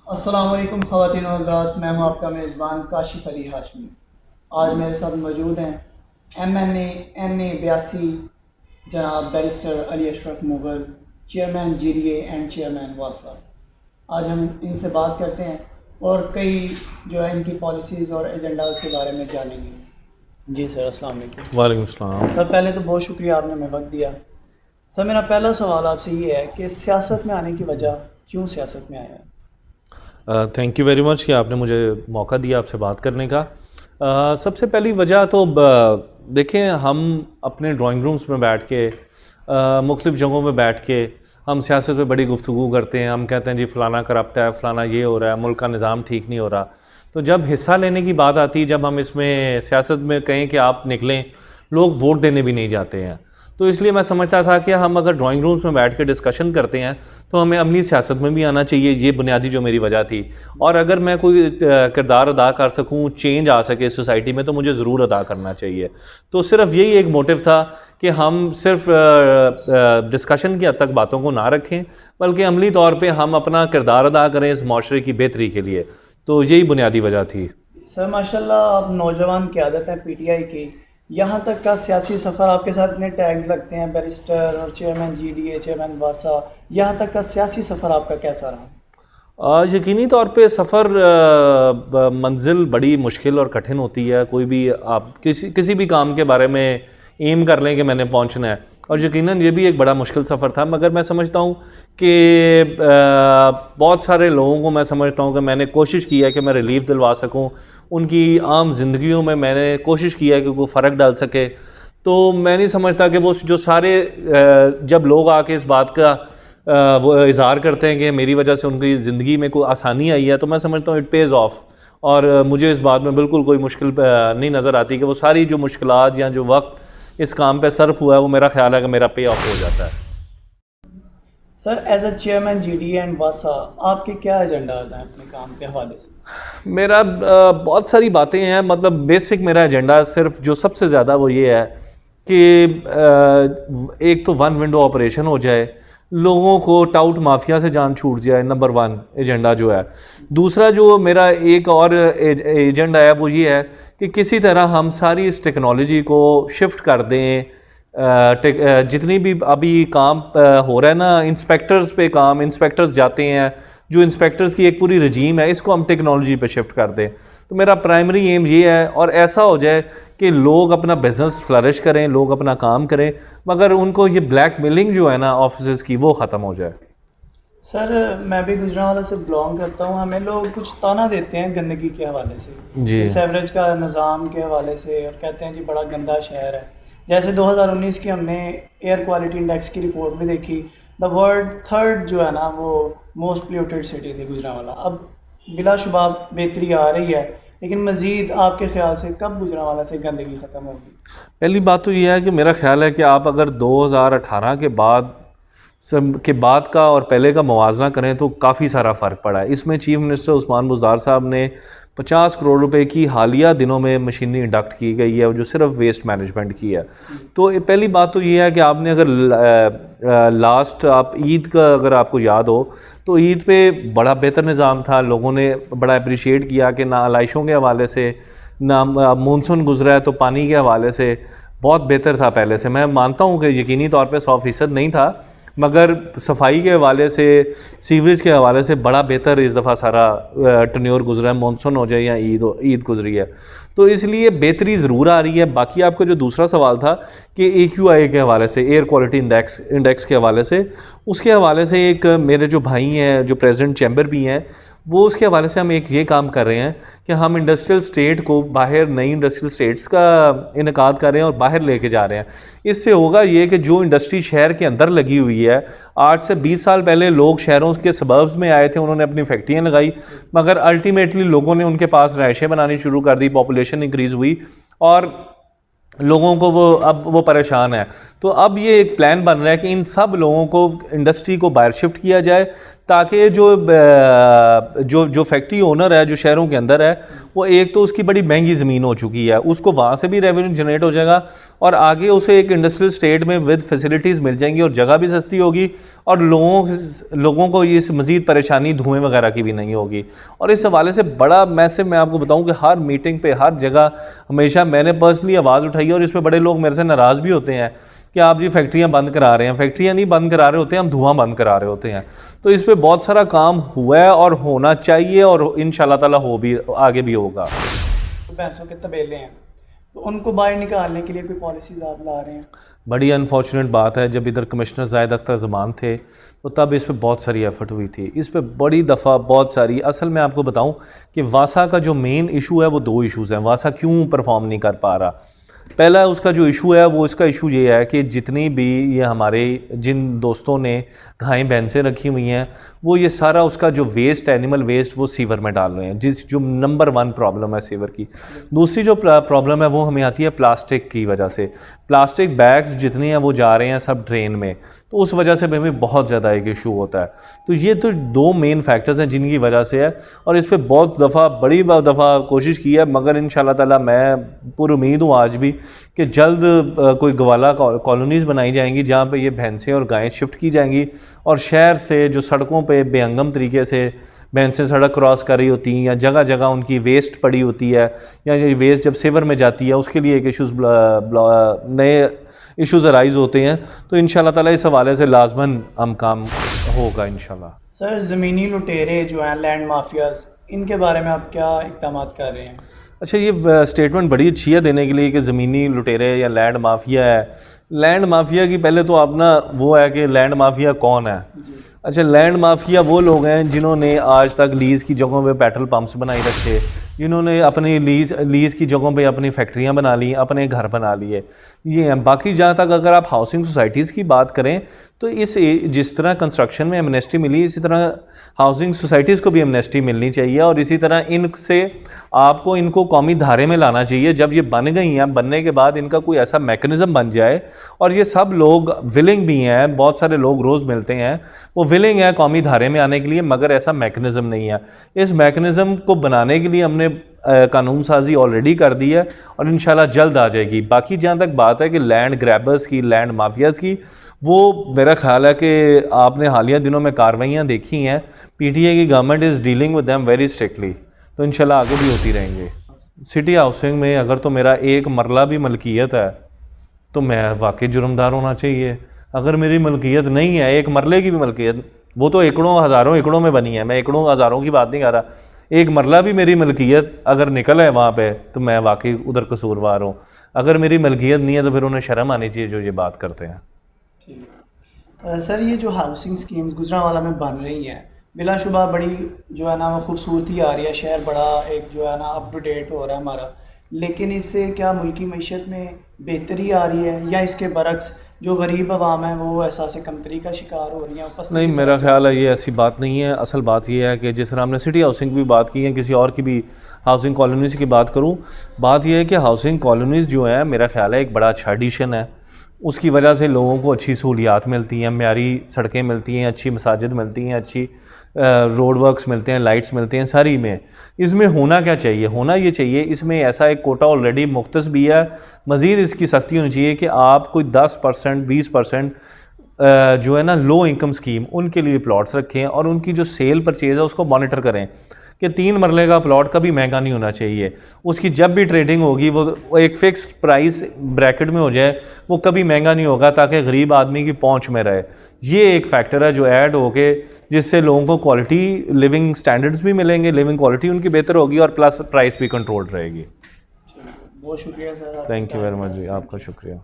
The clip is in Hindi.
अस्सलाम वालेकुम ख़वातीन और हज़रात, मैं हूं आपका मेज़बान काशिफ़ अली हाशमी। आज मेरे साथ मौजूद हैं MNA 82 जनाब barrister Ali Ashraf Mughal, chairman GDA and chairman वासा। आज हम इनसे बात करते हैं और कई जो है इनकी पॉलिसीज़ और एजेंडाज़ के बारे में जानेंगे। जी सर, अस्सलाम वालेकुम। वालेकुम सलाम। सर पहले तो बहुत शुक्रिया, आपने हमें वक्त दिया। सर मेरा पहला सवाल आपसे ये है कि सियासत में आने की वजह, क्यों सियासत में आया है? थैंक यू वेरी मच कि आपने मुझे मौका दिया आपसे बात करने का। सबसे पहली वजह तो देखें, हम अपने ड्राइंग रूम्स में बैठ के मुख्तलिफ़ जगहों में बैठ के हम सियासत पे बड़ी गुफ्तगू करते हैं। हम कहते हैं जी फ़लाना करप्ट है, फ़लाना ये हो रहा है, मुल्क का निज़ाम ठीक नहीं हो रहा। तो जब हिस्सा लेने की बात आती है, जब हम इसमें सियासत में कहें कि आप निकलें, लोग वोट देने भी नहीं जाते हैं। तो इसलिए मैं समझता था कि हम अगर ड्राइंग रूम्स में बैठ के डिस्कशन करते हैं तो हमें अमली सियासत में भी आना चाहिए। ये बुनियादी जो मेरी वजह थी। और अगर मैं कोई किरदार अदा कर सकूं, चेंज आ सके सोसाइटी में, तो मुझे ज़रूर अदा करना चाहिए। तो सिर्फ यही एक मोटिव था कि हम सिर्फ डिस्कशन की हद तक बातों को ना रखें, बल्कि अमली तौर पर हम अपना किरदार अदा करें इस माशरे की बेहतरी के लिए। तो यही बुनियादी वजह थी। सर माशाल्लाह, आप नौजवान क़यादत हैं PTI की। यहाँ तक का सियासी सफ़र, आपके साथ इतने टैग्स लगते हैं, बैरिस्टर और चेयरमैन GDA, चेयरमैन वासा, यहाँ तक का सियासी सफ़र आपका कैसा रहा? यकीनी तौर पे सफ़र मंजिल बड़ी मुश्किल और कठिन होती है। कोई भी आप किसी भी काम के बारे में एम कर लें कि मैंने पहुंचना है, और यकीनन ये भी एक बड़ा मुश्किल सफ़र था। मगर मैं समझता हूँ कि बहुत सारे लोगों को मैं समझता हूँ कि मैंने कोशिश की है कि मैं रिलीफ दिलवा सकूँ उनकी आम जिंदगियों में। मैंने कोशिश की है कि कोई फ़र्क डाल सके। तो मैं नहीं समझता कि वो जो सारे जब लोग आके इस बात का वो इज़हार करते हैं कि मेरी वजह से उनकी ज़िंदगी में कोई आसानी आई है, तो मैं समझता हूँ इट पेज़ ऑफ। और मुझे इस बात में बिल्कुल कोई मुश्किल नहीं नज़र आती कि वो सारी जो मुश्किलात या जो वक्त इस काम पे सर्फ हुआ है, वो मेरा ख्याल है कि मेरा पे ऑफ हो जाता है। Sir as a chairman GDA and वासा, आपके क्या एजेंडाज हैं अपने काम के हवाले से? मेरा बहुत सारी बातें हैं। मतलब बेसिक मेरा एजेंडा सिर्फ जो सबसे ज़्यादा वो ये है कि एक तो वन विंडो ऑपरेशन हो जाए, लोगों को टाउट माफिया से जान छूट जाए, नंबर 1 एजेंडा जो है। दूसरा जो मेरा एक और एजेंडा है वो ये है कि किसी तरह हम सारी इस टेक्नोलॉजी को शिफ्ट कर दें। जितनी भी अभी काम हो रहा है ना, इंस्पेक्टर्स पे काम, इंस्पेक्टर्स जाते हैं, जो इंस्पेक्टर्स की एक पूरी रजीम है, इसको हम टेक्नोलॉजी पे शिफ्ट कर दें। तो मेरा प्राइमरी एम ये है, और ऐसा हो जाए कि लोग अपना बिजनेस फ्लरिश करें, लोग अपना काम करें, मगर उनको ये ब्लैक मेलिंग जो है ना ऑफिस की, वो ख़त्म हो जाए। सर मैं भी गुजरांवाला से बिलोंग करता हूँ। हमें लोग कुछ ताना देते हैं गंदगी के हवाले से, जी। सेवरेज का निज़ाम के हवाले से, और कहते हैं जी बड़ा गंदा शहर है। जैसे 2019 की हमने एयर क्वालिटी इंडेक्स की रिपोर्ट भी देखी, द वर्ल्ड थर्ड जो है ना वो मोस्ट पोल्यूटेड सिटी थी गुजरांवाला। अब बिलाशुबा बेहतरी आ रही है, लेकिन मज़ीद आपके ख्याल से कब गुजरांवाला से गंदगी ख़त्म होगी? पहली बात तो ये है कि मेरा ख्याल है कि आप अगर 2018 के बाद का और पहले का मुवाजना करें तो काफ़ी सारा फ़र्क पड़ा है। इसमें चीफ मिनिस्टर उस्मान बुज़दार साहब ने 50 करोड़ रुपए की हालिया दिनों में मशीनरी इंडक्ट की गई है, जो सिर्फ वेस्ट मैनेजमेंट की है। तो पहली बात तो ये है कि आपने अगर लास्ट आप ईद का अगर आपको याद हो, तो ईद पे बड़ा बेहतर निज़ाम था। लोगों ने बड़ा अप्रिशिएट किया कि ना आलाइशों के हवाले से, ना मानसून गुजरा है तो पानी के हवाले से बहुत बेहतर था पहले से। मैं मानता हूँ कि यकीनी तौर पे 100% नहीं था, मगर सफाई के हवाले से, सीवरेज के हवाले से बड़ा बेहतर इस दफ़ा सारा टन्योर गुजरा है, मानसून हो जाए या ईद गुजरी है। तो इसलिए बेहतरी ज़रूर आ रही है। बाकी आपका जो दूसरा सवाल था कि AQI के हवाले से, एयर क्वालिटी इंडेक्स के हवाले से, उसके हवाले से एक मेरे जो भाई हैं जो प्रेसिडेंट चैम्बर भी हैं, वो उसके हवाले से हम एक ये काम कर रहे हैं कि हम इंडस्ट्रियल स्टेट को बाहर, नई इंडस्ट्रियल स्टेट्स का इनकाद कर रहे हैं और बाहर लेके जा रहे हैं। इससे होगा ये कि जो इंडस्ट्री शहर के अंदर लगी हुई है, आज से 20 साल पहले लोग शहरों के सबर्ब्स में आए थे, उन्होंने अपनी फैक्ट्रियाँ लगाई, मगर अल्टीमेटली लोगों ने उनके पास रहायशें बनानी शुरू कर दी, पॉपुलेशन इंक्रीज़ हुई और लोगों को वो परेशान है। तो अब ये एक प्लान बन रहा है कि इन सब लोगों को, इंडस्ट्री को बाहर शिफ्ट किया जाए, ताकि जो फैक्ट्री ओनर है जो शहरों के अंदर है, वो एक तो उसकी बड़ी महंगी ज़मीन हो चुकी है, उसको वहाँ से भी रेवेन्यू जनरेट हो जाएगा और आगे उसे एक इंडस्ट्रियल स्टेट में विद फैसिलिटीज़ मिल जाएंगी और जगह भी सस्ती होगी और लोगों को ये मज़ीद परेशानी धुएँ वगैरह की भी नहीं होगी। और इस हवाले से बड़ा मैसेज मैं आपको बताऊँ कि हर मीटिंग पे हर जगह हमेशा मैंने पर्सनली आवाज़ उठाई है और इस पर बड़े लोग मेरे से नाराज़ भी होते हैं कि आप जी फैक्ट्रियाँ बंद करा रहे हैं। फैक्ट्रियाँ नहीं बंद करा रहे होते हैं, हम धुआं बंद करा रहे होते हैं। तो इस पर बहुत सारा काम हुआ है और होना चाहिए और इंशाल्लाह ताला हो भी आगे भी होगा। तो भैंसों के तबेले हैं तो उनको बाहर निकालने के लिए कोई पॉलिसीज आप ला रहे हैं? बड़ी अनफॉर्चुनेट बात है, जब इधर कमिश्नर जाहिद अख्तर ज़मान थे तो तब इस पर बहुत सारी एफ़र्ट हुई थी, इस पर बड़ी दफ़ा बहुत सारी। असल में आपको बताऊं कि वासा का जो मेन इशू है वो दो इशूज़ हैं। वासा क्यों परफॉर्म नहीं कर पा रहा? पहला उसका जो इशू है वो इसका इशू ये है कि जितनी भी ये हमारे जिन दोस्तों ने गायें भैंसें रखी हुई हैं वो ये सारा उसका जो वेस्ट एनिमल वेस्ट वो सीवर में डाल रहे हैं, जो नंबर 1 प्रॉब्लम है सीवर की। दूसरी जो प्रॉब्लम है वो हमें आती है प्लास्टिक की वजह से। प्लास्टिक बैग्स जितने हैं वो जा रहे हैं सब ड्रेन में, तो उस वजह से हमें बहुत ज़्यादा एक इशू होता है। तो ये तो दो मेन फैक्टर्स हैं जिनकी वजह से है और इस पर बहुत दफ़ा बड़ी दफ़ा कोशिश की है, मगर इंशाल्लाह ताला मैं पूरी उम्मीद हूँ आज भी कि जल्द कोई गवाला कॉलोनीज़ बनाई जाएंगी जहाँ पे ये भैंसें और गायें शिफ्ट की जाएंगी और शहर से जो सड़कों पे बेहंगम तरीके से भैंसें सड़क क्रॉस कर रही होती हैं या जगह जगह उनकी वेस्ट पड़ी होती है या ये वेस्ट जब सीवर में जाती है उसके लिए एक इशूज़ नए इशूज़ अराइज़ होते हैं। तो इंशाल्लाह ताला इस हवाले से लाजमन हम काम होगा इंशाल्लाह। सर, ज़मीनी लुटेरे जो हैं लैंड माफियाज़, इनके बारे में आप क्या इक़दाम कर रहे हैं? अच्छा, ये स्टेटमेंट बड़ी अच्छी है देने के लिए कि ज़मीनी लुटेरे या लैंड माफिया है। लैंड माफिया की पहले तो अपना वो है कि लैंड माफिया कौन है। अच्छा, लैंड माफिया वो लोग हैं जिन्होंने आज तक लीज़ की जगहों पे पेट्रोल पंप्स बनाई रखे, जिन्होंने अपनी लीज़ की जगहों पे अपनी फैक्ट्रियां बना ली, अपने घर बना लिए, ये हैं। बाकी जहाँ तक अगर आप हाउसिंग सोसाइटीज़ की बात करें तो जिस तरह कंस्ट्रक्शन में एमनेस्टी मिली इसी तरह हाउसिंग सोसाइटीज़ को भी एमनेस्टी मिलनी चाहिए और इसी तरह इनको कौमी धारे में लाना चाहिए। जब ये बन गई हैं, बनने के बाद इनका कोई ऐसा मैकेनिज़्म बन जाए और ये सब लोग विलिंग भी हैं, बहुत सारे लोग रोज़ मिलते हैं वो विलिंग है कौमी धारे में आने के लिए, मगर ऐसा मैकेनिज़्म नहीं है। इस मैकेनिज़्म को बनाने के लिए हमने कानून साजी ऑलरेडी कर दी है और इंशाल्लाह जल्द आ जाएगी। बाकी जहाँ तक बात है कि लैंड ग्रैबर्स की, लैंड माफियाज़ की, वो मेरा ख्याल है कि आपने हालिया दिनों में कार्रवाइयाँ देखी हैं। पीटीआई की government is dealing with them very strictly, तो इंशाल्लाह आगे भी होती रहेंगे। सिटी हाउसिंग में अगर तो मेरा एक मरला भी मलकियत है तो मैं वाकई जुर्मदार होना चाहिए। अगर मेरी मलकियत नहीं है, एक मरले की भी मलकियत, वो तो एकड़ों हज़ारों एकड़ों में बनी है, मैं एकड़ों हज़ारों की बात नहीं कर रहा, एक मरला भी मेरी मलकियत अगर निकल है वहाँ पे तो मैं वाकई उधर कसूरवार हूँ। अगर मेरी मलकियत नहीं है तो फिर उन्हें शर्म आनी चाहिए जो ये बात करते हैं। ठीक है सर, ये जो हाउसिंग स्कीम्स गुजरांवाला में बन रही हैं बिलाशुबा बड़ी जो है ना वो खूबसूरती आ रही है, शहर बड़ा एक जो है ना अप टू डेट हो रहा है हमारा, लेकिन इससे क्या मुल्की मईशत में बेहतरी आ रही है या इसके बरक्स जो गरीब अवाम है वो एहसास कमतरी का शिकार हो रही है? नहीं, मेरा ख्याल है ये ऐसी बात नहीं है। असल बात ये है कि जिस तरह हमने सिटी हाउसिंग की भी बात की है, किसी और की भी हाउसिंग कॉलोनीज़ की बात करूं, बात यह है कि हाउसिंग कॉलोनीज़ जो है मेरा ख्याल है एक बड़ा अच्छा एडिशन है। उसकी वजह से लोगों को अच्छी सहूलियात मिलती हैं, म्यारी सड़कें मिलती हैं, अच्छी मसाजिद मिलती हैं, अच्छी रोड वर्क्स मिलते हैं, लाइट्स मिलते हैं सारी में। इसमें होना क्या चाहिए? होना ये चाहिए इसमें ऐसा एक कोटा ऑलरेडी मुख्तस भी है, मज़ीद इसकी सख्ती होनी चाहिए कि आप कोई 10% 20% जो है ना लो इनकम स्कीम उनके लिए प्लॉट्स रखें और उनकी जो सेल परचेज़ है उसको मॉनिटर करें कि 3 मरले का प्लॉट कभी महंगा नहीं होना चाहिए। उसकी जब भी ट्रेडिंग होगी वो एक फ़िक्स प्राइस ब्रैकेट में हो जाए, वो कभी महंगा नहीं होगा ताकि गरीब आदमी की पहुंच में रहे। ये एक फैक्टर है जो ऐड हो के जिससे लोगों को क्वालिटी लिविंग स्टैंडर्ड्स भी मिलेंगे, लिविंग क्वालिटी उनकी बेहतर होगी और प्लस प्राइस भी कंट्रोल रहेगी। बहुत शुक्रिया sir. Thank you very much जी, आपका शुक्रिया।